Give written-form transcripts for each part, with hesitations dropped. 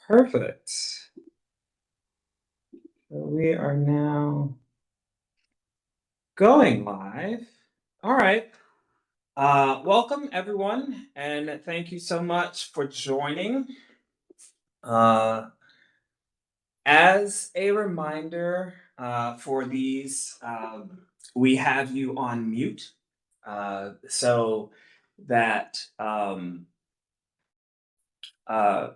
Perfect. So we are now going live. All right. Welcome, everyone, and thank you so much for joining. Uh, as a reminder for these, we have you on mute so that uh,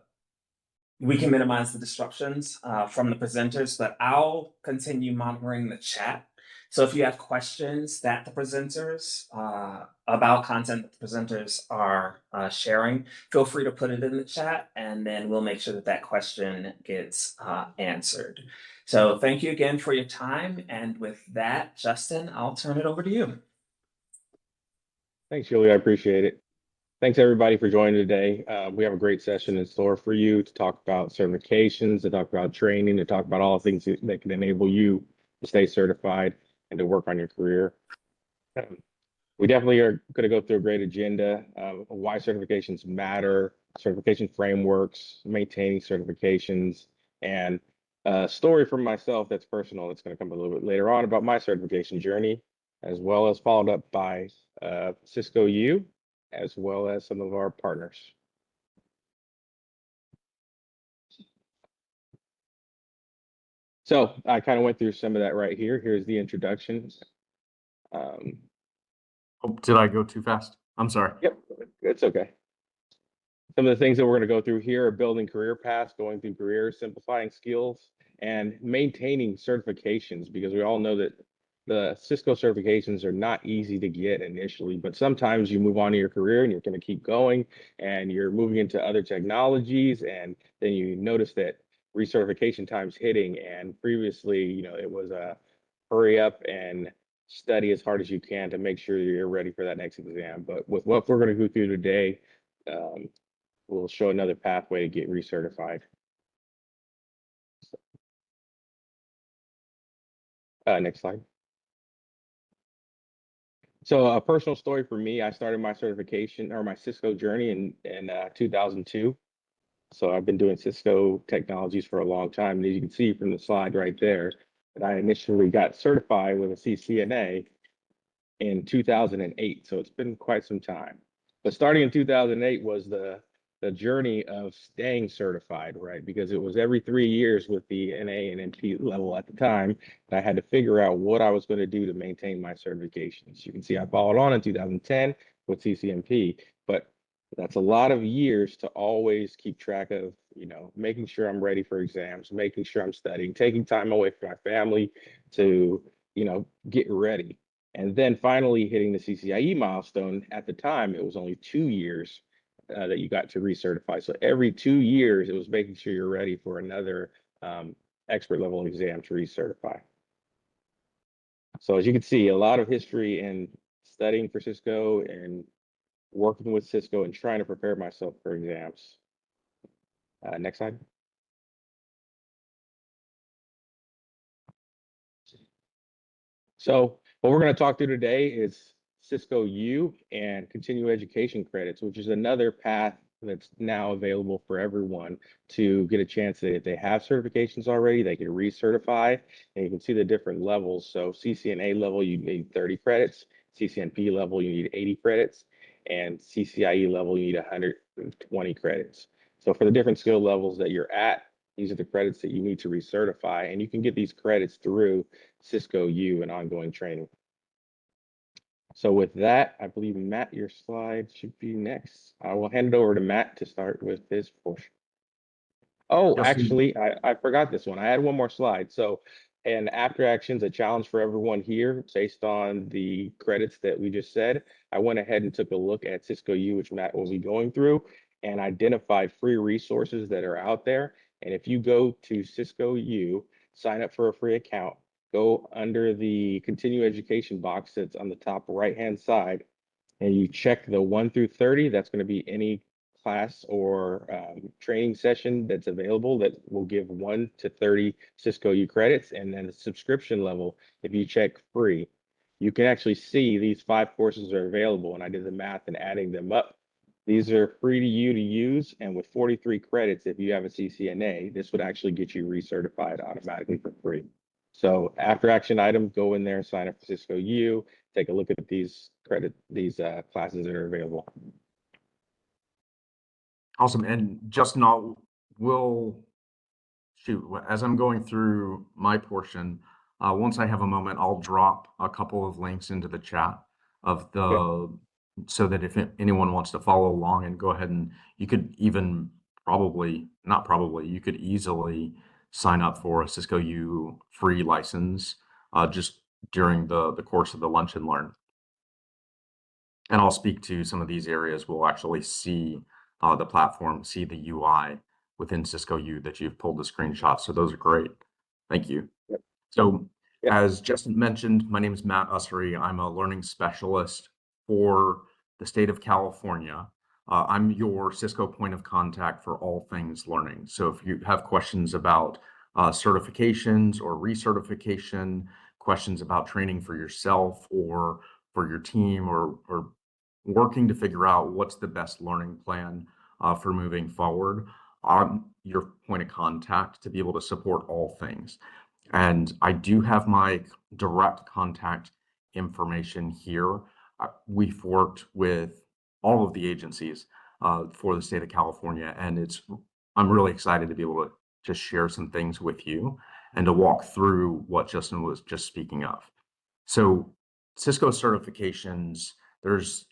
we can minimize the disruptions from the presenters, but I'll continue monitoring the chat. So if you have questions that the presenters about content that the presenters are sharing, feel free to put it in the chat, and then we'll make sure that that question gets answered. So thank you again for your time. And with that, Justin, I'll turn it over to you. Thanks, Julie. I appreciate it. Thanks, everybody, for joining today. We have a great session in store for you to talk about certifications, to talk about training, to talk about all the things that can enable you to stay certified and to work on your career. We definitely are going to go through a great agenda, why certifications matter, certification frameworks, maintaining certifications, and a story from myself that's personal that's going to come a little bit later on about my certification journey, as well as followed up by Cisco U, as well as some of our partners. So I kind of went through some of that right here. Here's the introduction. Oh, did I go too fast? I'm sorry. Yep, it's okay. Some of the things that we're going to go through here are building career paths, going through careers, simplifying skills, and maintaining certifications, because we all know that the Cisco certifications are not easy to get initially, but sometimes you move on to your career and you're going to keep going and you're moving into other technologies, and then you notice that recertification time's hitting, and previously, it was a hurry up and study as hard as you can to make sure you're ready for that next exam. But with what we're going to go through today, we'll show another pathway to get recertified. Next slide. So a personal story for me, I started my certification or my Cisco journey in 2002. So I've been doing Cisco technologies for a long time. And as you can see from the slide right there, that I initially got certified with a CCNA in 2008. So it's been quite some time. But starting in 2008 was the journey of staying certified, right? Because it was every 3 years with the NA and NP level at the time that I had to figure out what I was going to do to maintain my certifications. You can see I followed on in 2010 with CCNP, but that's a lot of years to always keep track of, making sure I'm ready for exams, making sure I'm studying, taking time away from my family to, get ready. And then finally hitting the CCIE milestone. At the time, it was only 2 years that you got to recertify. So every 2 years, it was making sure you're ready for another expert level exam to recertify. So as you can see, a lot of history in studying for Cisco and working with Cisco and trying to prepare myself for exams. Next slide. So what we're going to talk through today is Cisco U and continuing education credits, which is another path that's now available for everyone to get a chance that if they have certifications already, they can recertify, and you can see the different levels. So CCNA level, you need 30 credits. CCNP level, you need 80 credits. And CCIE level, you need 120 credits. So for the different skill levels that you're at, these are the credits that you need to recertify, and you can get these credits through Cisco U and ongoing training. So with that, I believe, Matt, your slide should be next. I will hand it over to Matt to start with his portion. Oh, Yes, actually, I forgot this one. I had one more slide. So, and after actions, a challenge for everyone here based on the credits that we just said. I went ahead and took a look at Cisco U, which Matt will be going through, and identified free resources that are out there. And if you go to Cisco U, sign up for a free account, go under the continue education box that's on the top right-hand side, and you check the 1 through 30, that's going to be any class or training session that's available that will give 1 to 30 Cisco U credits. And then the subscription level, if you check free, you can actually see these 5 courses are available. And I did the math and adding them up, These are free to you to use, and with 43 credits, if you have a CCNA, this would actually get you recertified automatically for free. So after action items, go in there, sign up for Cisco U, take a look at these classes that are available. Awesome. And Justin, as I'm going through my portion, once I have a moment, I'll drop a couple of links into the chat of so that if anyone wants to follow along and go ahead and you could even you could easily sign up for a Cisco U free license just during the course of the Lunch and Learn. And I'll speak to some of these areas. We'll actually see the platform, see the UI within Cisco U that you've pulled the screenshots. So those are great. Thank you. Yep. So Yep. as Justin mentioned, my name is Matt Ussery. I'm a learning specialist for the state of California. I'm your Cisco point of contact for all things learning. So if you have questions about certifications or recertification, questions about training for yourself or for your team, or working to figure out what's the best learning plan for moving forward, I'm your point of contact to be able to support all things. And I do have my direct contact information here. We've worked with all of the agencies for the state of California, and I'm really excited to be able to just share some things with you and to walk through what Justin was just speaking of. So Cisco certifications, there's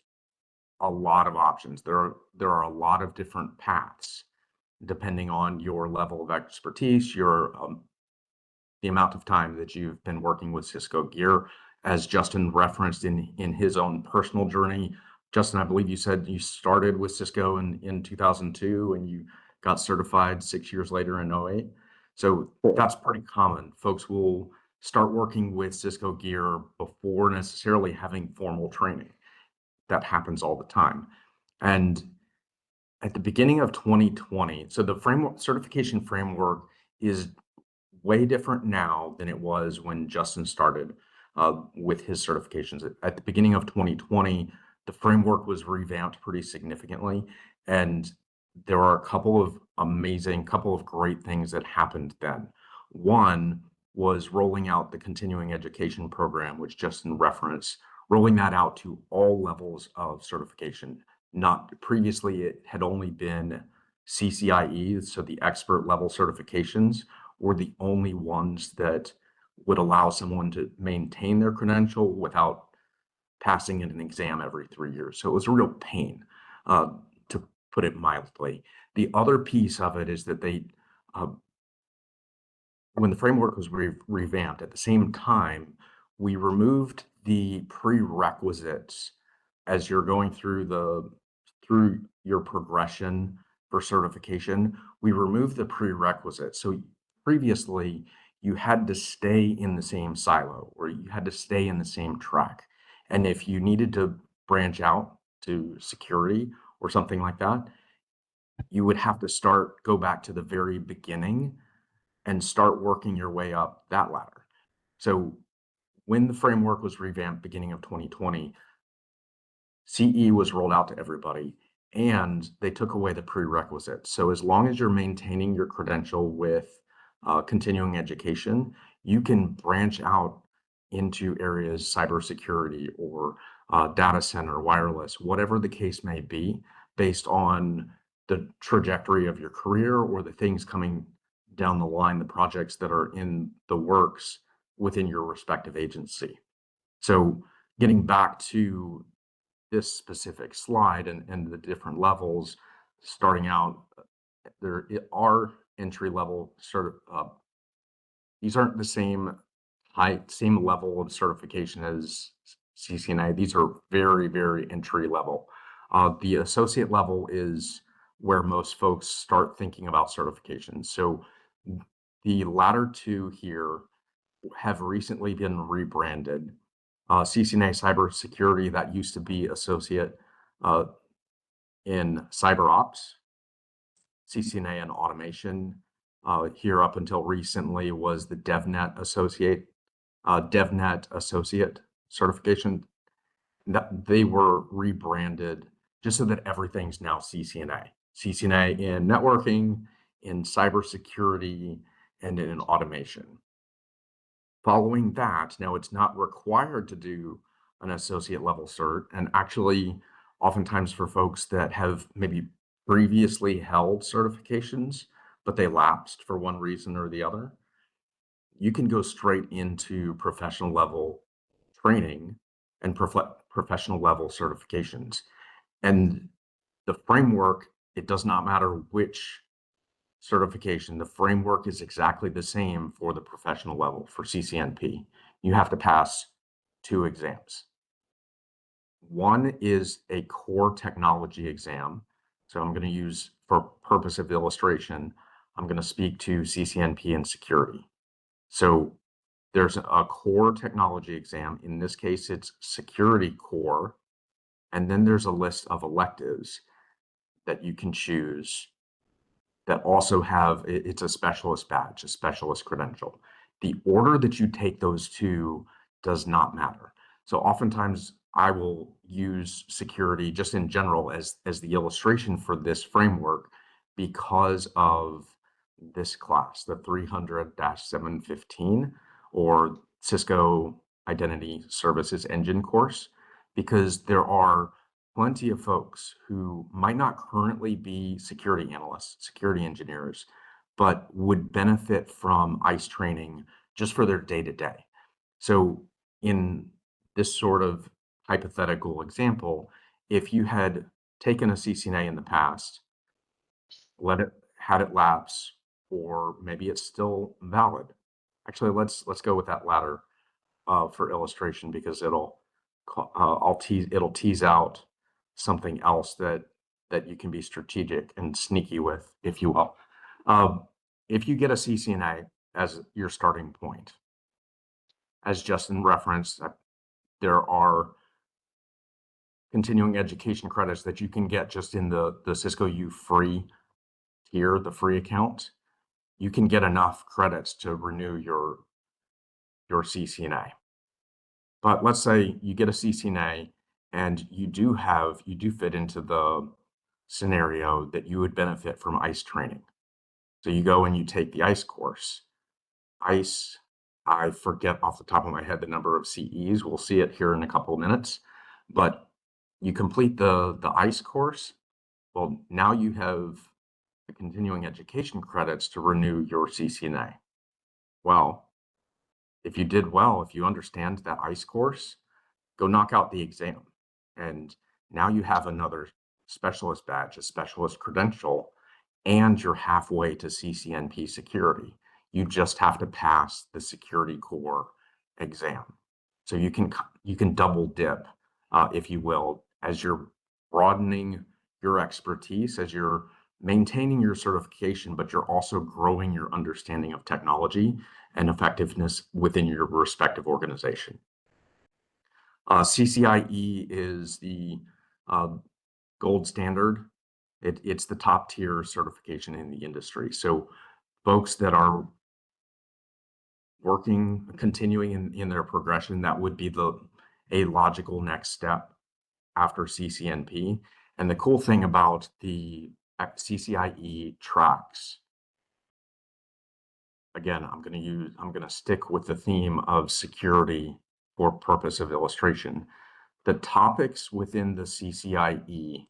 a lot of options. There are a lot of different paths depending on your level of expertise, the amount of time that you've been working with Cisco gear. As Justin referenced in his own personal journey, Justin, I believe you said you started with Cisco in 2002 and you got certified 6 years later in 2008. So that's pretty common. Folks will start working with Cisco gear before necessarily having formal training. That happens all the time. And at the beginning of 2020, so the certification framework is way different now than it was when Justin started with his certifications. At the beginning of 2020, the framework was revamped pretty significantly. And there are a couple of great things that happened then. One was rolling out the continuing education program, which Justin referenced, rolling that out to all levels of certification. Not previously, it had only been CCIE, so the expert level certifications were the only ones that would allow someone to maintain their credential without passing an exam every 3 years. So it was a real pain, to put it mildly. The other piece of it is that when the framework was revamped, at the same time, we removed the prerequisites as you're going through your progression for certification. We removed the prerequisites. So previously, you had to stay in the same silo or you had to stay in the same track. And if you needed to branch out to security or something like that, you would have to go back to the very beginning and start working your way up that ladder. So when the framework was revamped beginning of 2020, CE was rolled out to everybody and they took away the prerequisites. So as long as you're maintaining your credential with continuing education, you can branch out into areas, cybersecurity or data center, wireless, whatever the case may be, based on the trajectory of your career or the things coming down the line, the projects that are in the works within your respective agency. So getting back to this specific slide and the different levels, starting out, there are entry level these aren't the same level of certification as CCNA. These are very, very entry level. The associate level is where most folks start thinking about certifications. So the latter two here have recently been rebranded. CCNA Cybersecurity, that used to be associate in cyber ops. CCNA and automation here up until recently was the DevNet associate certification. That they were rebranded just so that everything's now CCNA. CCNA in networking, in cybersecurity, and in automation. Following that, now it's not required to do an associate level cert, and actually oftentimes for folks that have maybe previously held certifications, but they lapsed for one reason or the other, you can go straight into professional level training and professional level certifications. And the framework, it does not matter which certification, the framework is exactly the same for the professional level for CCNP. You have to pass 2 exams. One is a core technology exam. So I'm going to use, for purpose of illustration, I'm going to speak to CCNP and security. So there's a core technology exam. In this case, it's security core. And then there's a list of electives that you can choose that also have, it's a specialist badge, a specialist credential. The order that you take those 2 does not matter. So oftentimes I will use security just in general as the illustration for this framework because of this class, the 300-715 or Cisco Identity Services Engine course, because there are plenty of folks who might not currently be security analysts, security engineers, but would benefit from ICE training just for their day-to-day. So in this sort of hypothetical example, if you had taken a CCNA in the past, had it lapse, or maybe it's still valid. Actually, let's go with that latter for illustration, because it'll tease out something else that you can be strategic and sneaky with, if you will. If you get a CCNA as your starting point, as Justin referenced, there are continuing education credits that you can get just in the Cisco U free tier, the free account. You can get enough credits to renew your CCNA. But let's say you get a CCNA and you do fit into the scenario that you would benefit from ICE training. So you go and you take the ICE course. ICE, I forget off the top of my head the number of CEs. We'll see it here in a couple of minutes. But you complete the ICE course. Well, now you have the continuing education credits to renew your CCNA. Well, if you did well, if you understand that ICE course, go knock out the exam. And now you have another specialist badge, a specialist credential, and you're halfway to CCNP security. You just have to pass the security core exam. So you can double dip, if you will, as you're broadening your expertise, as you're maintaining your certification, but you're also growing your understanding of technology and effectiveness within your respective organization. CCIE is the gold standard. It's the top tier certification in the industry. So folks that are continuing in their progression, that would be a logical next step after CCNP. And the cool thing about the CCIE tracks, again, I'm going to stick with the theme of security for purpose of illustration. The topics within the CCIE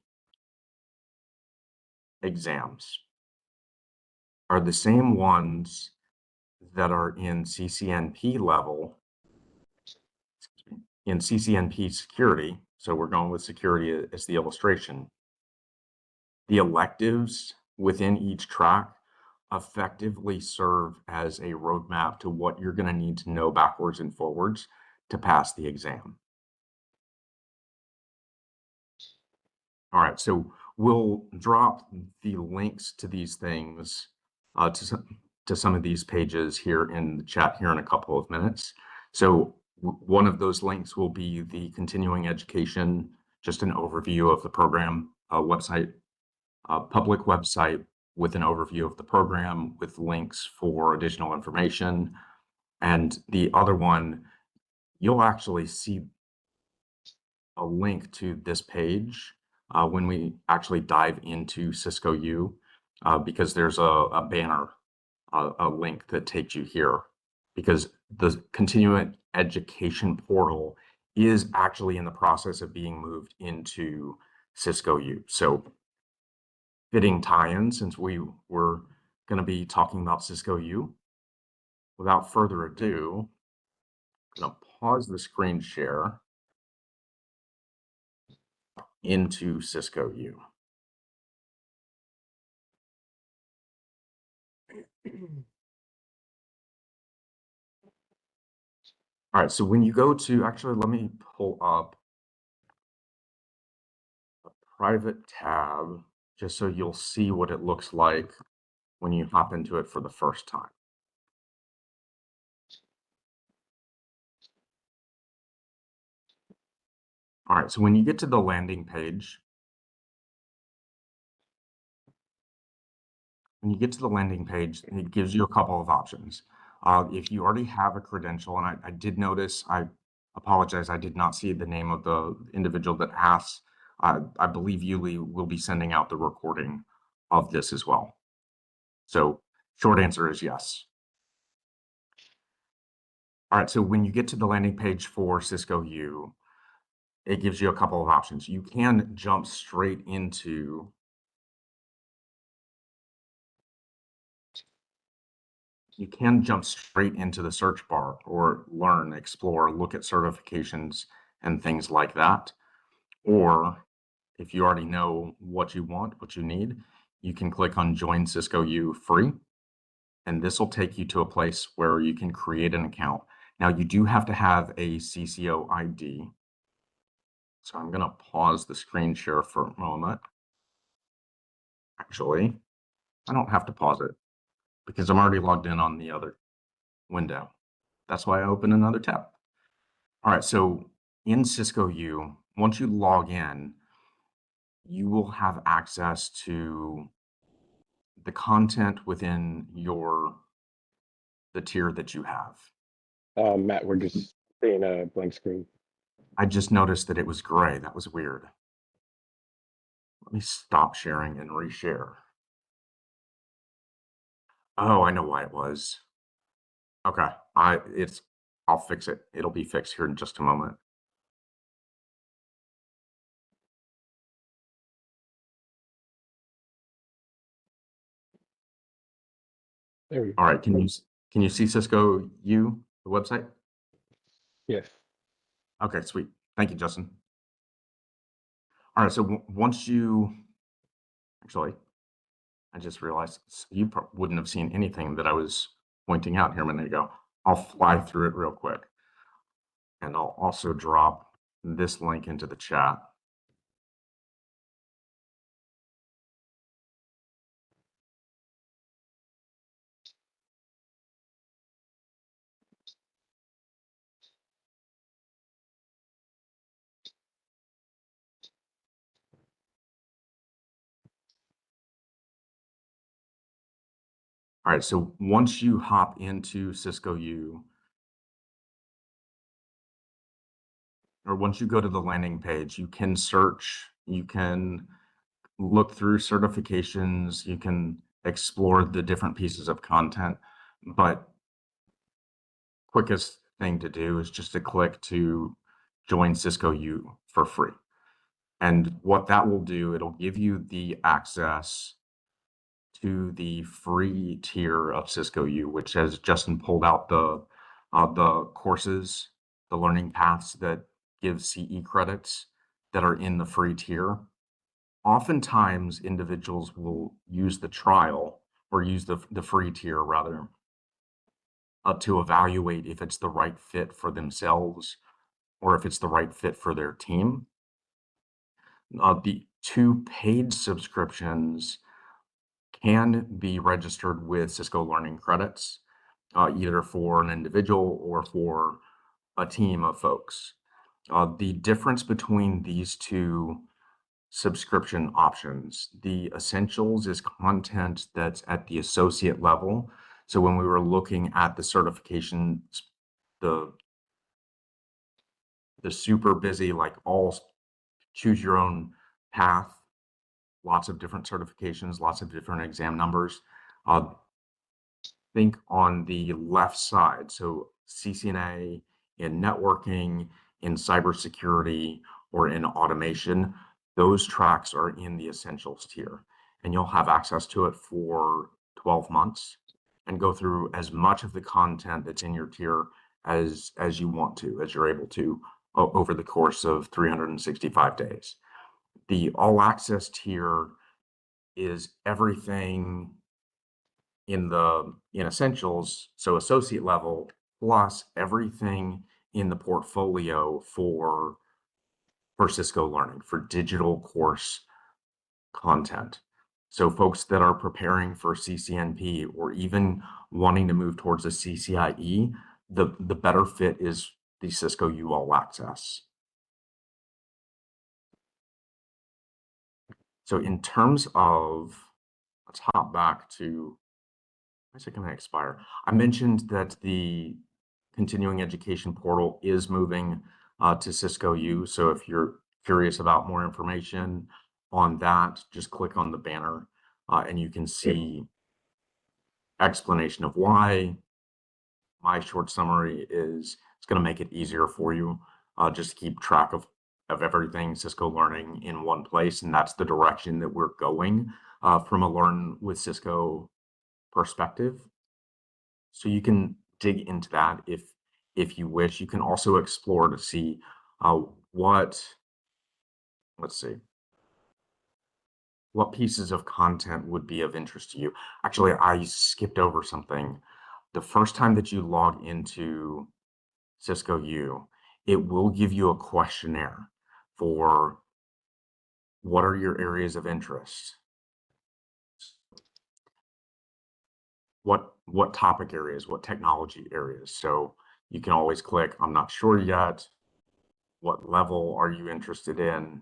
exams are the same ones that are in CCNP level, in CCNP security. So we're going with security as the illustration. The electives within each track effectively serve as a roadmap to what you're going to need to know backwards and forwards to pass the exam. All right, so we'll drop the links to these things, to some of these pages here in the chat here in a couple of minutes. So one of those links will be the continuing education, just an overview of the program website, public website with an overview of the program with links for additional information. And the other one, you'll actually see a link to this page when we actually dive into Cisco U, because there's a banner, a link that takes you here, because the continuing education portal is actually in the process of being moved into Cisco U. So fitting tie-in, since we were going to be talking about Cisco U. Without further ado, I'm going to pause the screen share into Cisco U. All right, so when you go to, actually, let me pull up a private tab just so you'll see what it looks like when you hop into it for the first time. All right, so when you get to the landing page, it gives you a couple of options. If you already have a credential, and I did notice, I apologize, I did not see the name of the individual that asked. I believe Yuli will be sending out the recording of this as well. So short answer is yes. All right, so when you get to the landing page for Cisco U, it gives you a couple of options. You can jump straight into the search bar or learn, explore, look at certifications and things like that. Or if you already know what you want, what you need, you can click on Join Cisco U free. And this will take you to a place where you can create an account. Now, you do have to have a CCO ID. So I'm going to pause the screen share for a moment. Actually, I don't have to pause it because I'm already logged in on the other window. That's why I open another tab. All right, so in Cisco U, once you log in, you will have access to the content within the tier that you have. Matt, we're just seeing a blank screen. I just noticed that it was gray. That was weird. Let me stop sharing and reshare. Oh, I know why it was. Okay, I'll fix it. It'll be fixed here in just a moment. There we go. All right, can you see Cisco U, the website? Yes. Okay, sweet. Thank you, Justin. All right, so once you, actually, I just realized you wouldn't have seen anything that I was pointing out here a minute ago. I'll fly through it real quick. And I'll also drop this link into the chat. All right, so once you hop into Cisco U, or once you go to the landing page, you can search, you can look through certifications, you can explore the different pieces of content, but quickest thing to do is just to click to join Cisco U for free. And what that will do, it'll give you the access to the free tier of Cisco U, which has Justin pulled out the courses, the learning paths that give CE credits that are in the free tier. Oftentimes, individuals will use the trial or use the free tier rather to evaluate if it's the right fit for themselves or if it's the right fit for their team. The 2 paid subscriptions can be registered with Cisco Learning Credits, either for an individual or for a team of folks. The difference between these 2 subscription options, the Essentials is content that's at the associate level. So when we were looking at the certifications, the super busy, like all choose your own path, lots of different certifications, lots of different exam numbers. Think on the left side, so CCNA in networking, in cybersecurity, or in automation, those tracks are in the essentials tier, and you'll have access to it for 12 months and go through as much of the content that's in your tier as you want to, as you're able to, over the course of 365 days. The all access tier is everything in essentials, so associate level, plus everything in the portfolio for Cisco Learning, for digital course content. So folks that are preparing for CCNP or even wanting to move towards a CCIE, the better fit is the Cisco U All Access. So in terms of, let's hop back to, when's it going to expire? I mentioned that the continuing education portal is moving to Cisco U. So if you're curious about more information on that, just click on the banner and you can see explanation of why. My short summary is it's going to make it easier for you just to keep track of everything Cisco Learning in one place. And that's the direction that we're going from a Learn with Cisco perspective. So you can dig into that if you wish. You can also explore to see what pieces of content would be of interest to you. Actually, I skipped over something. The first time that you log into Cisco U, it will give you a questionnaire for what are your areas of interest? What topic areas, what technology areas? So you can always click, I'm not sure yet. What level are you interested in?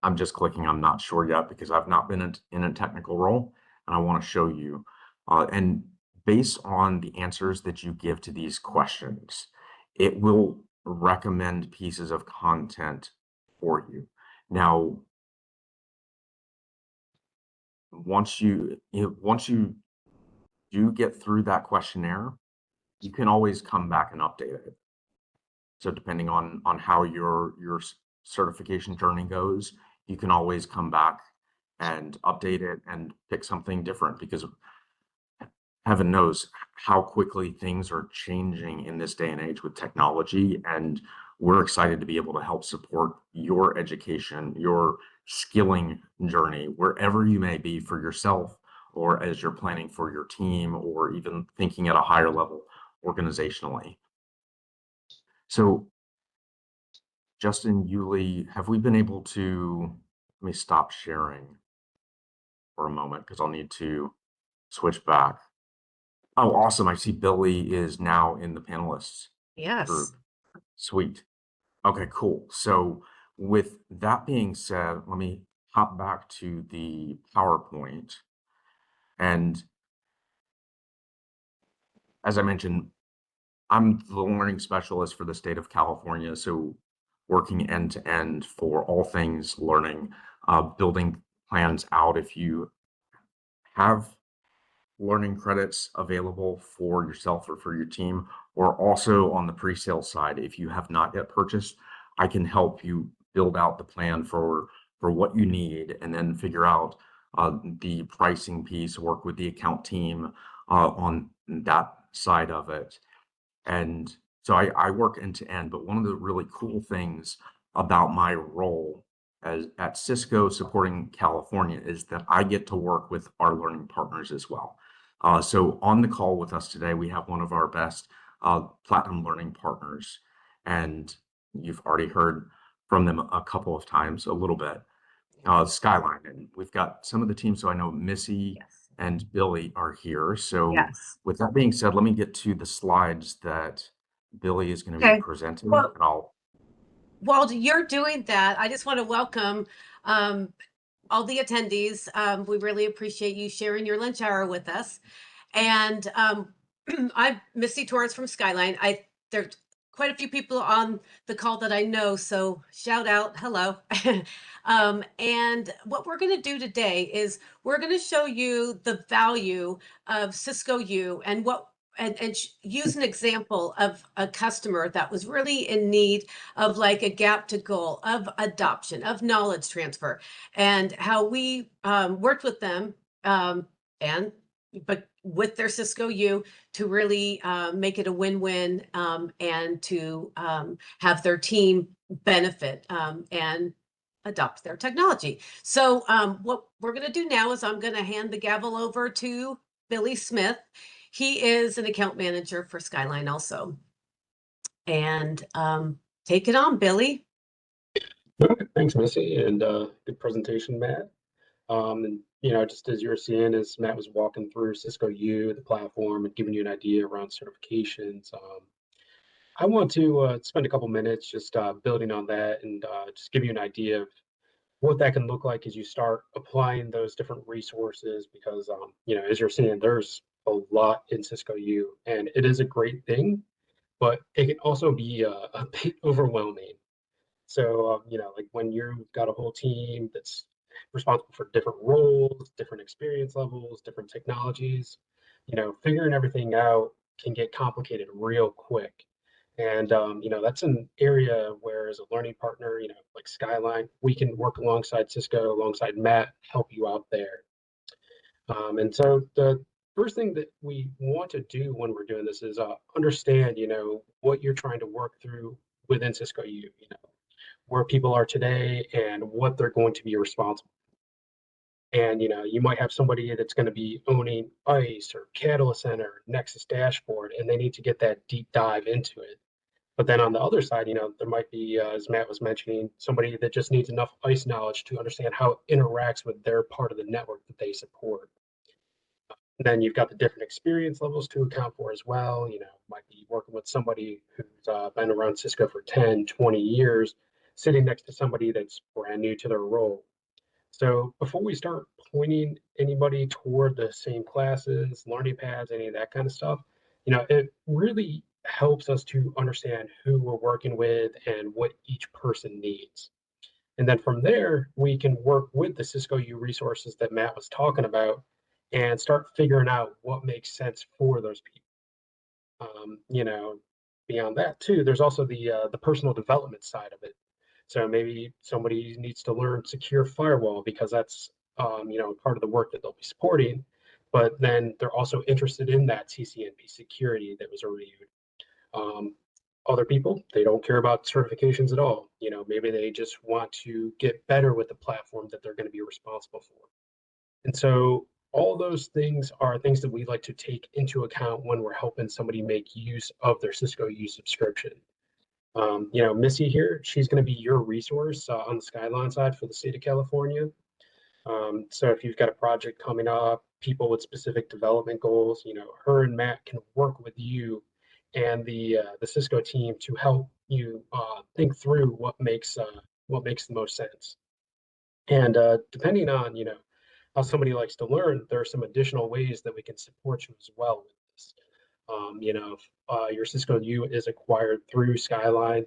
I'm just clicking, I'm not sure yet, because I've not been in a technical role and I want to show you. And based on the answers that you give to these questions, it will recommend pieces of content for you. Now, once you do get through that questionnaire, you can always come back and update it. So depending on how your certification journey goes, you can always come back and update it and pick something different, because heaven knows how quickly things are changing in this day and age with technology. And we're excited to be able to help support your education, your skilling journey, wherever you may be for yourself, or as you're planning for your team, or even thinking at a higher level organizationally. So Justin, Yuli, have we been able to, let me stop sharing for a moment because I'll need to switch back. Oh, awesome. I see Billy is now in the panelists Yes. group. Sweet. Okay, cool. So with that being said, let me hop back to the PowerPoint. And as I mentioned, I'm the learning specialist for the state of California. So working end to end for all things learning, building plans out. If you have learning credits available for yourself or for your team, or also on the pre-sale side, if you have not yet purchased, I can help you build out the plan for what you need, and then figure out the pricing piece, work with the account team on that side of it. And so I work end to end, but one of the really cool things about my role at Cisco supporting California is that I get to work with our learning partners as well. So on the call with us today, we have one of our best platinum learning partners, and you've already heard from them a couple of times, a little bit, Skyline. And we've got some of the team, so I know Missy Yes. and Billy are here. So Yes. with that being said, let me get to the slides that Billy is going to Okay. be presenting. Well, and I'll while you're doing that, I just want to welcome all the attendees. We really appreciate you sharing your lunch hour with us. And I'm Misty Torres from Skyline. There's quite a few people on the call that I know, so shout out, hello. And what we're going to do today is we're going to show you the value of Cisco U and use an example of a customer that was really in need of like a gap to goal of adoption, of knowledge transfer, and how we worked with them but with their Cisco U to really make it a win-win and to have their team benefit and adopt their technology. So what we're going to do now is I'm going to hand the gavel over to Billy Smith. He is an account manager for Skyline also. And take it on, Billy. Thanks, Missy, and good presentation, Matt. And just as you were seeing, as Matt was walking through Cisco U, the platform, and giving you an idea around certifications, I want to spend a couple minutes just building on that and just give you an idea of what that can look like as you start applying those different resources. Because as you're seeing, there's a lot in Cisco U, and it is a great thing, but it can also be a bit overwhelming. So, like when you've got a whole team that's responsible for different roles, different experience levels, different technologies, figuring everything out can get complicated real quick. And, that's an area where as a learning partner, like Skyline, we can work alongside Cisco, alongside Matt, help you out there. And so the first thing that we want to do when we're doing this is understand, what you're trying to work through within Cisco U, where people are today and what they're going to be responsible. And you might have somebody that's going to be owning ICE or Catalyst Center, Nexus Dashboard, and they need to get that deep dive into it. But then on the other side, there might be, as Matt was mentioning, somebody that just needs enough ICE knowledge to understand how it interacts with their part of the network that they support. And then you've got the different experience levels to account for as well. Might be working with somebody who's been around Cisco for 10, 20 years, sitting next to somebody that's brand new to their role. So before we start pointing anybody toward the same classes, learning paths, any of that kind of stuff, it really helps us to understand who we're working with and what each person needs. And then from there, we can work with the Cisco U resources that Matt was talking about and start figuring out what makes sense for those people. Beyond that too, there's also the personal development side of it. So maybe somebody needs to learn secure firewall because that's part of the work that they'll be supporting, but then they're also interested in that CCNP security that was reviewed. Other people, they don't care about certifications at all. Maybe they just want to get better with the platform that they're going to be responsible for. And so all those things are things that we like to take into account when we're helping somebody make use of their Cisco U subscription. Missy here, she's going to be your resource on the Skyline side for the state of California. So if you've got a project coming up, people with specific development goals, her and Matt can work with you and the Cisco team to help you think through what makes the most sense. And depending on how somebody likes to learn, there are some additional ways that we can support you as well with this. If your Cisco U is acquired through Skyline,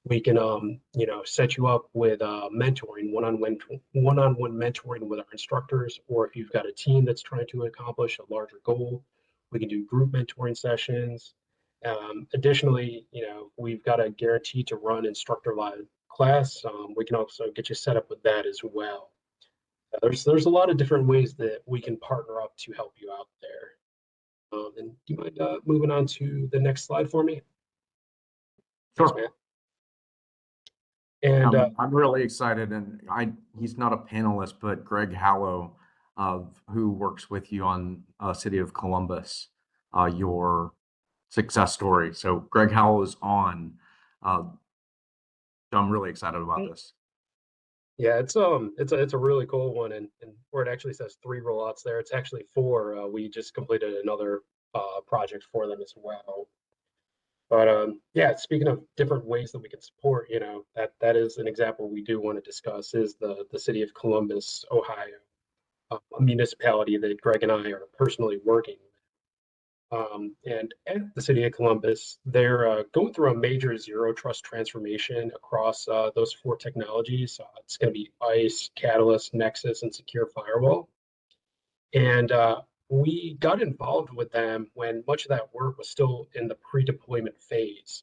we can set you up with mentoring, one-on-one mentoring with our instructors, or if you've got a team that's trying to accomplish a larger goal, we can do group mentoring sessions. Additionally, we've got a guarantee to run instructor live class. We can also get you set up with that as well. There's a lot of different ways that we can partner up to help you out there. And do you mind moving on to the next slide for me? Sure. Thanks, Matt. And I'm really excited, and he's not a panelist, but Greg Hallow, who works with you on City of Columbus, your success story. So Greg Hallow is on. So I'm really excited about this. Yeah, it's a really cool one, and where it actually says 3 rollouts there, it's actually 4. We just completed another project for them as well. But yeah, speaking of different ways that we can support, that is an example we do want to discuss is the City of Columbus, Ohio, a municipality that Greg and I are personally working with. And at the city of Columbus, they're going through a major zero trust transformation across those 4 technologies. It's going to be ICE, Catalyst, Nexus, and Secure Firewall. And we got involved with them when much of that work was still in the pre-deployment phase.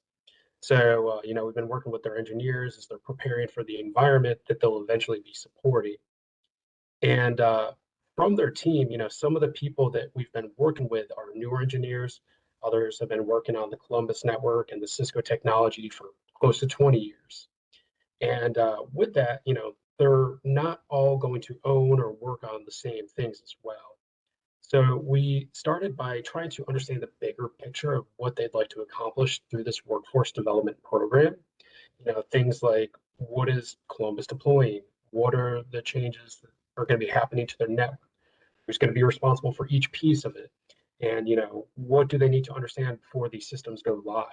So, we've been working with their engineers as they're preparing for the environment that they'll eventually be supporting. And from their team, some of the people that we've been working with are newer engineers. Others have been working on the Columbus network and the Cisco technology for close to 20 years. And with that, they're not all going to own or work on the same things as well. So we started by trying to understand the bigger picture of what they'd like to accomplish through this workforce development program. Things like, what is Columbus deploying? What are the changes that are going to be happening to their network? Who's going to be responsible for each piece of it? And, what do they need to understand before these systems go live?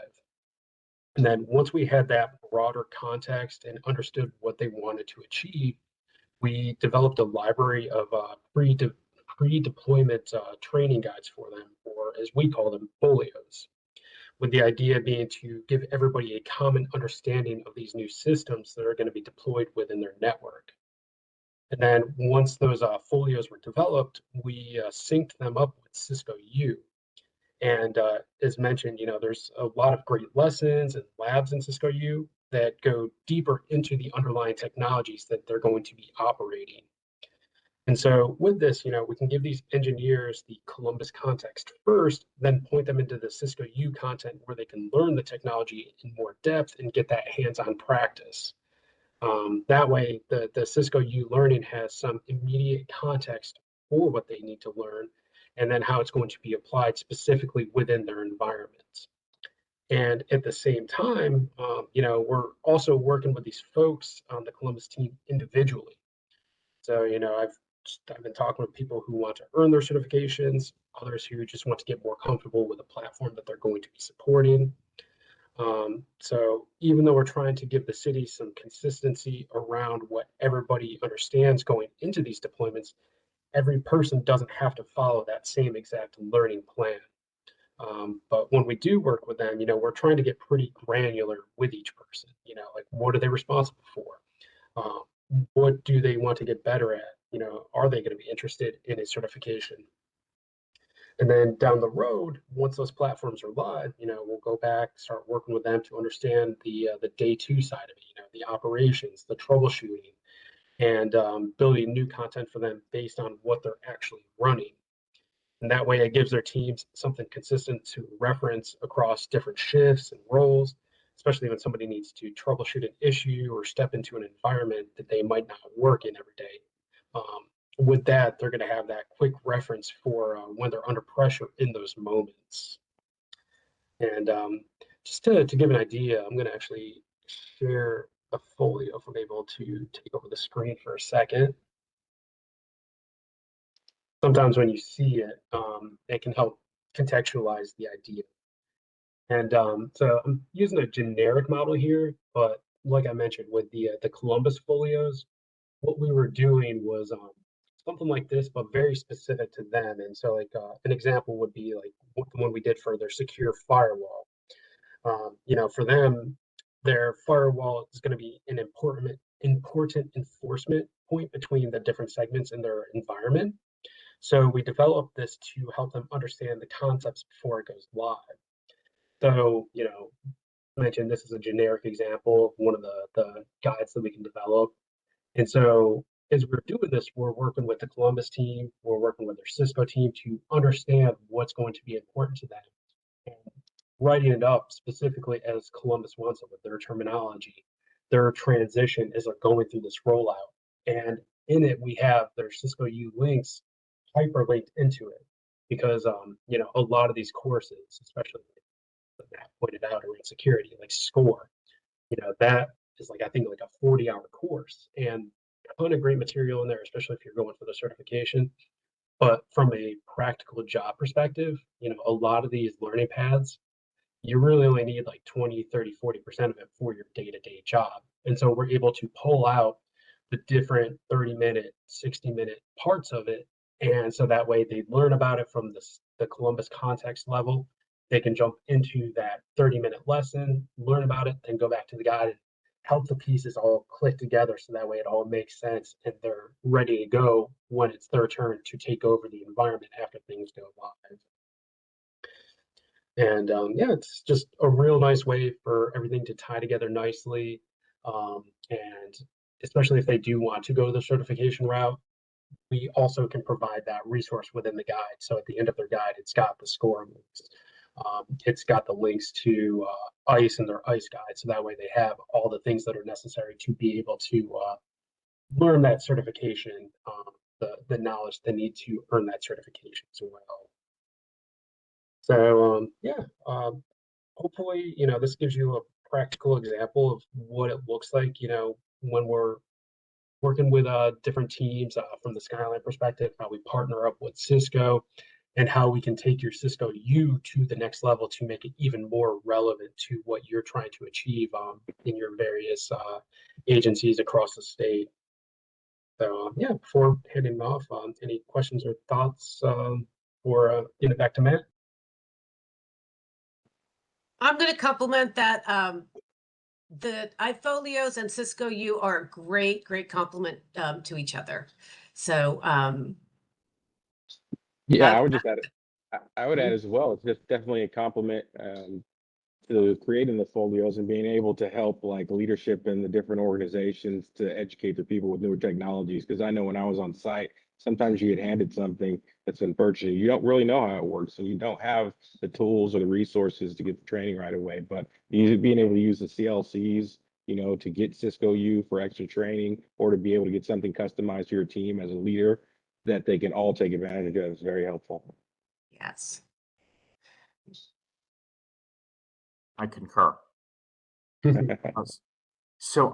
And then once we had that broader context and understood what they wanted to achieve, we developed a library of pre-deployment training guides for them, or as we call them, folios, with the idea being to give everybody a common understanding of these new systems that are going to be deployed within their network. And then once those folios were developed, we synced them up with Cisco U. And as mentioned, there's a lot of great lessons and labs in Cisco U that go deeper into the underlying technologies that they're going to be operating. And so with this, we can give these engineers the Columbus context first, then point them into the Cisco U content where they can learn the technology in more depth and get that hands-on practice. That way, the Cisco U learning has some immediate context for what they need to learn, and then how it's going to be applied specifically within their environments. And at the same time, we're also working with these folks on the Columbus team individually. So, I've been talking with people who want to earn their certifications, others who just want to get more comfortable with the platform that they're going to be supporting. So even though we're trying to give the city some consistency around what everybody understands going into these deployments, every person doesn't have to follow that same exact learning plan. But when we do work with them, we're trying to get pretty granular with each person. Like, what are they responsible for? What do they want to get better at? Are they going to be interested in a certification? And then down the road, once those platforms are live, we'll go back, start working with them to understand the day 2 side of it, the operations, the troubleshooting, and building new content for them based on what they're actually running. And that way it gives their teams something consistent to reference across different shifts and roles, especially when somebody needs to troubleshoot an issue or step into an environment that they might not work in every day. With that, they're going to have that quick reference for when they're under pressure in those moments. And just to give an idea, I'm going to actually share a folio if I'm able to take over the screen for a second. Sometimes when you see it, it can help contextualize the idea. And so I'm using a generic model here, but like I mentioned, with the Columbus folios, what we were doing was something like this, but very specific to them. And so, like an example would be like the one we did for their secure firewall. For them, their firewall is going to be an important enforcement point between the different segments in their environment. So we developed this to help them understand the concepts before it goes live. So, I mentioned this is a generic example of one of the guides that we can develop. And so as we're doing this, we're working with the Columbus team, we're working with their Cisco team to understand what's going to be important to them, and writing it up specifically as Columbus wants it with their terminology, their transition as they're going through this rollout. And in it, we have their Cisco U links hyperlinked into it because, a lot of these courses, especially that Matt pointed out around security, like SCORE, that is I think like a 40-hour course, and a ton of great material in there, especially if you're going for the certification. But from a practical job perspective, a lot of these learning paths, you really only need like 20, 30, 40% of it for your day-to-day job. And so we're able to pull out the different 30-minute, 60-minute parts of it And so that way they learn about it from the Columbus context level. They can jump into that 30-minute lesson, learn about it, then go back to the guide and help the pieces all click together so that way it all makes sense and they're ready to go when it's their turn to take over the environment after things go live. And yeah, it's just a real nice way for everything to tie together nicely. And especially if they do want to go the certification route, we also can provide that resource within the guide. So at the end of their guide, it's got the score links. It's got the links to ICE and their ICE guide. So that way they have all the things that are necessary to be able to learn that certification, the knowledge they need to earn that certification as well. So yeah, hopefully, this gives you a practical example of what it looks like, when we're working with different teams from the Skyline perspective, how we partner up with Cisco, and how we can take your Cisco U to the next level to make it even more relevant to what you're trying to achieve in your various agencies across the state. So yeah, before heading off, any questions or thoughts or getting it back to Matt? I'm going to compliment that. The iFolios and Cisco U are a great complement to each other. So Yeah, I would just add it. I would add as well. It's just definitely a compliment to creating the folios and being able to help like leadership in the different organizations to educate the people with newer technologies. Because I know when I was on site, sometimes you get handed something that's been purchased. You don't really know how it works, and you don't have the tools or the resources to get the training right away. But being able to use the CLCs, to get Cisco U for extra training, or to be able to get something customized to your team as a leader that they can all take advantage of is very helpful. yes. I concur. So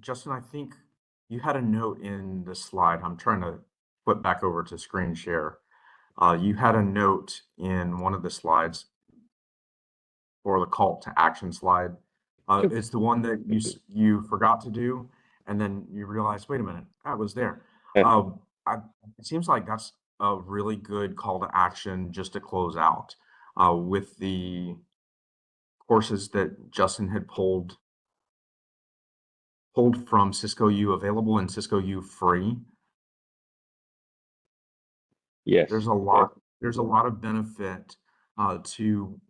Justin, I think you had a note in the slide. I'm trying to flip back over to screen share. You had a note in one of the slides for the call to action slide. It's the one that you forgot to do, and then you realize, wait a minute, that was there. It seems like that's a really good call to action just to close out with the courses that Justin had pulled from Cisco U available and Cisco U free. Yes. There's a lot of benefit to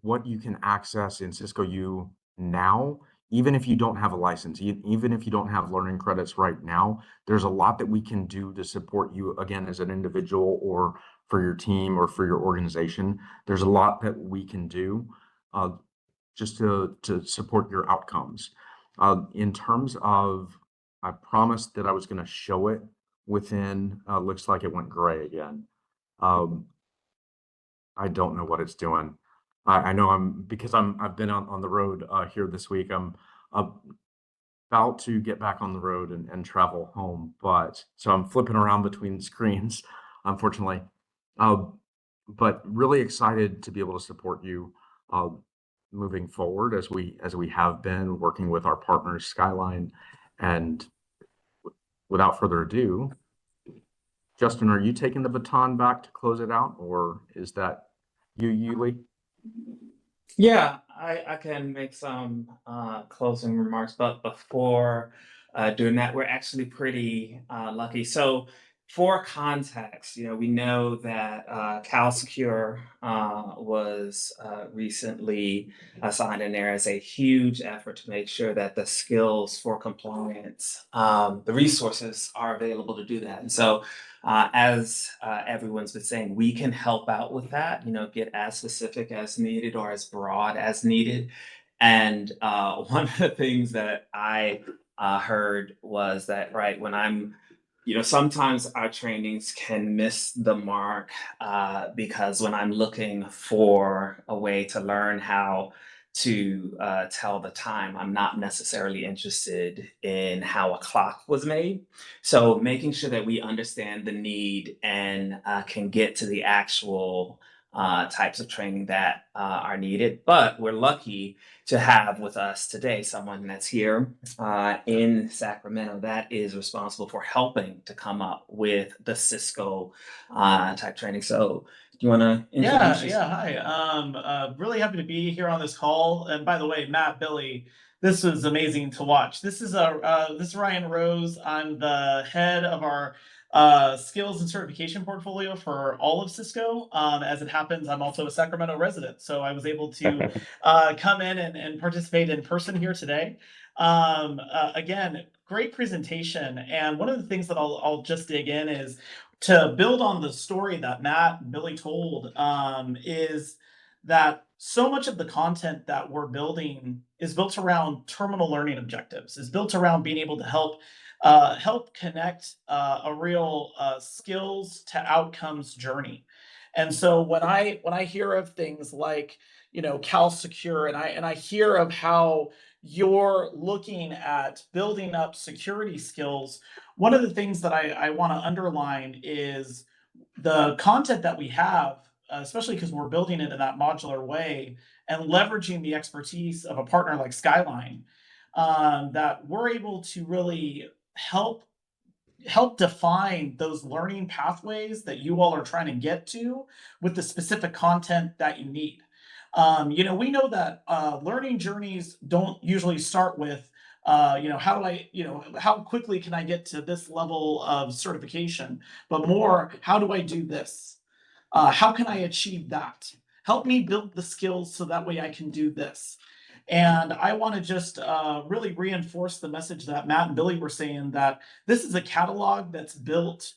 what you can access in Cisco U now, even if you don't have a license, even if you don't have learning credits right now. There's a lot that we can do to support you again as an individual or for your team or for your organization. There's a lot that we can do just to support your outcomes. In terms of, I promised that I was going to show it within, looks like it went gray again. I don't know what it's doing. I know because I've been on the road here this week. I'm about to get back on the road and travel home, so I'm flipping around between screens, unfortunately. But really excited to be able to support you moving forward as we have been working with our partners Skyline. And without further ado, Justin, are you taking the baton back to close it out, or is that you, Yuli? Yeah, I can make some closing remarks, but before doing that, we're actually pretty lucky. So for context, we know that CalSecure was recently assigned, and there is a huge effort to make sure that the skills for compliance, the resources are available to do that. And so as everyone's been saying, we can help out with that, get as specific as needed or as broad as needed. And one of the things that I heard was that, right, when I'm, sometimes our trainings can miss the mark because when I'm looking for a way to learn how to tell the time, I'm not necessarily interested in how a clock was made. So making sure that we understand the need and can get to the actual types of training that are needed. But we're lucky to have with us today someone that's here in Sacramento that is responsible for helping to come up with the Cisco type training. So do you want to introduce yourself? Hi. Really happy to be here on this call. And by the way, Matt, Billy, this was amazing to watch. This is Ryan Rose. I'm the head of our skills and certification portfolio for all of Cisco. As it happens, I'm also a Sacramento resident, so I was able to come in and participate in person here today. Again, great presentation. And one of the things that I'll just dig in is to build on the story that Matt and Billy told, is that so much of the content that we're building is built around terminal learning objectives, is built around being able to help connect a real skills to outcomes journey. And so when I hear of things like, you know, CalSecure, and I hear of how you're looking at building up security skills, one of the things that I want to underline is the content that we have, especially because we're building it in that modular way and leveraging the expertise of a partner like Skyline, that we're able to really help define those learning pathways that you all are trying to get to with the specific content that you need. You know, we know that learning journeys don't usually start with, you know, how quickly can I get to this level of certification, but more, how do I do this? How can I achieve that? Help me build the skills so that way I can do this. And I want to just really reinforce the message that Matt and Billy were saying, that this is a catalog that's built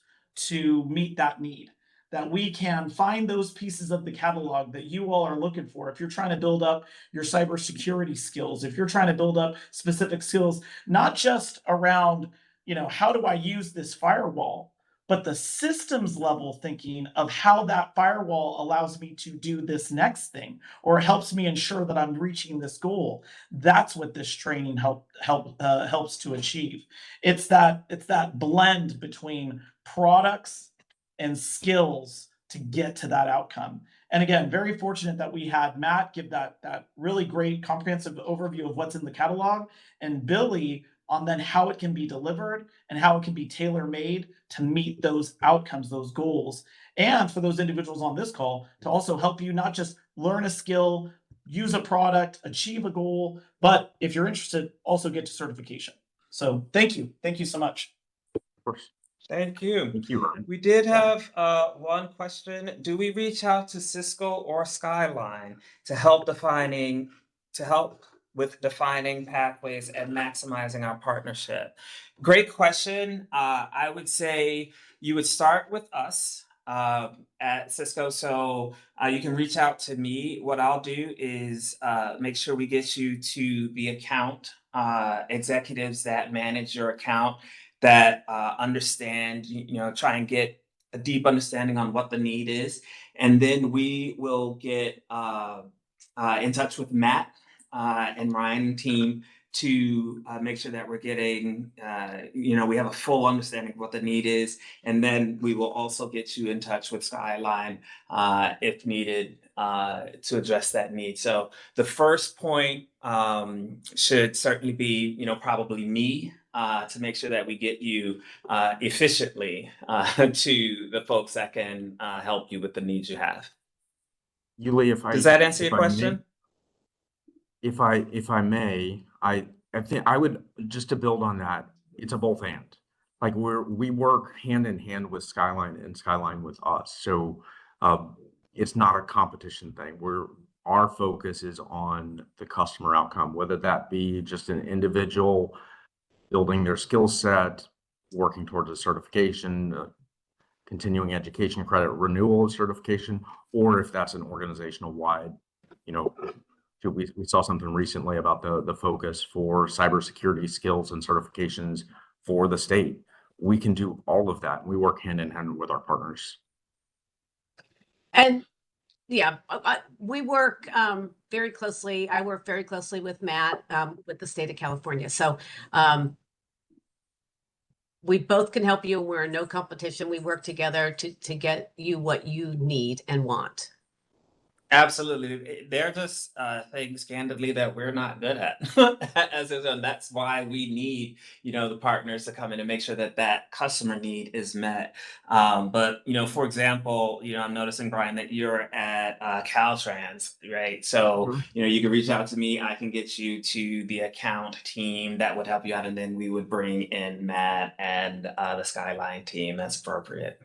to meet that need, that we can find those pieces of the catalog that you all are looking for. If you're trying to build up your cybersecurity skills, if you're trying to build up specific skills, not just around, you know, how do I use this firewall, but the systems level thinking of how that firewall allows me to do this next thing, or helps me ensure that I'm reaching this goal. That's what this training helps to achieve. It's that blend between products and skills to get to that outcome. And again, very fortunate that we had Matt give that really great comprehensive overview of what's in the catalog, and Billy on then how it can be delivered and how it can be tailor-made to meet those outcomes, those goals. And for those individuals on this call to also help you not just learn a skill, use a product, achieve a goal, but if you're interested, also get to certification. So thank you. Thank you so much. Of course. Thank you. Thank you, Ryan. We did have one question. Do we reach out to Cisco or Skyline to help with defining pathways and maximizing our partnership? Great question. I would say you would start with us at Cisco. So you can reach out to me. What I'll do is make sure we get you to the account executives that manage your account, that understand, you know, try and get a deep understanding on what the need is. And then we will get in touch with Matt and Ryan team to make sure that we're getting, you know, we have a full understanding of what the need is. And then we will also get you in touch with Skyline if needed to address that need. So the first point should certainly be, you know, probably me, to make sure that we get you efficiently to the folks that can help you with the needs you have. Yuli, Does that answer your question? If I may, I think I would, just to build on that, it's a both and. Like we work hand in hand with Skyline and Skyline with us. So it's not a competition thing. Our focus is on the customer outcome, whether that be just an individual building their skill set, working towards a certification, continuing education credit renewal of certification, or if that's an organizational wide, you know, we saw something recently about the focus for cybersecurity skills and certifications for the state. We can do all of that. We work hand in hand with our partners. And yeah, we work very closely. I work very closely with Matt with the state of California. So we both can help you. We're in no competition. We work together to get you what you need and want. Absolutely. They're just things, candidly, that we're not good at. As is, and that's why we need, the partners to come in and make sure that that customer need is met. But, for example, I'm noticing, Brian, that you're at Caltrans, right? So, Mhm. you can reach out to me. I can get you to the account team that would help you out. And then we would bring in Matt and the Skyline team as appropriate.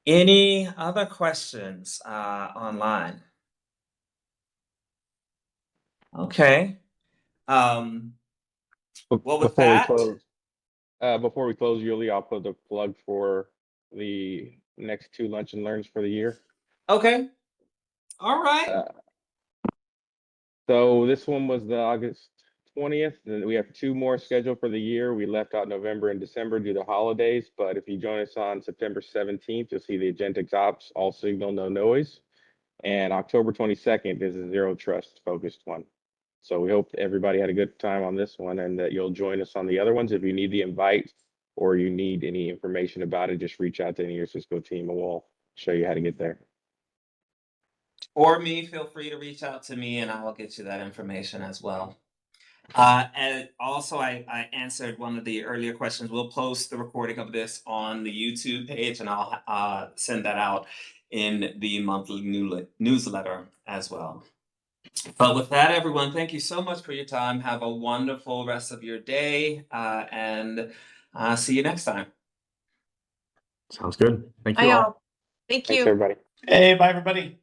Any other questions online? Okay. Um, well, with Before we that, close, Yuli, I'll put the plug for the next 2 lunch and learns for the year. okay. All right. Uh, So this one was the August 20th, and we have 2 more scheduled for the year. We left out November and December due to holidays, but if you join us on September 17th, you'll see the Agentics Ops, all signal, no noise. And October 22nd is a zero trust focused one. So we hope everybody had a good time on this one and that you'll join us on the other ones. If you need the invite or you need any information about it, just reach out to any of your Cisco team and we'll show you how to get there. Or me, feel free to reach out to me and I will get you that information as well. And also, I answered one of the earlier questions. We'll post the recording of this on the YouTube page and I'll send that out in the monthly newsletter as well. But with that, everyone, thank you so much for your time. Have a wonderful rest of your day and see you next time. Sounds good. Thank Bye, you all. all. Thank Thanks, you. everybody. Hey, bye everybody.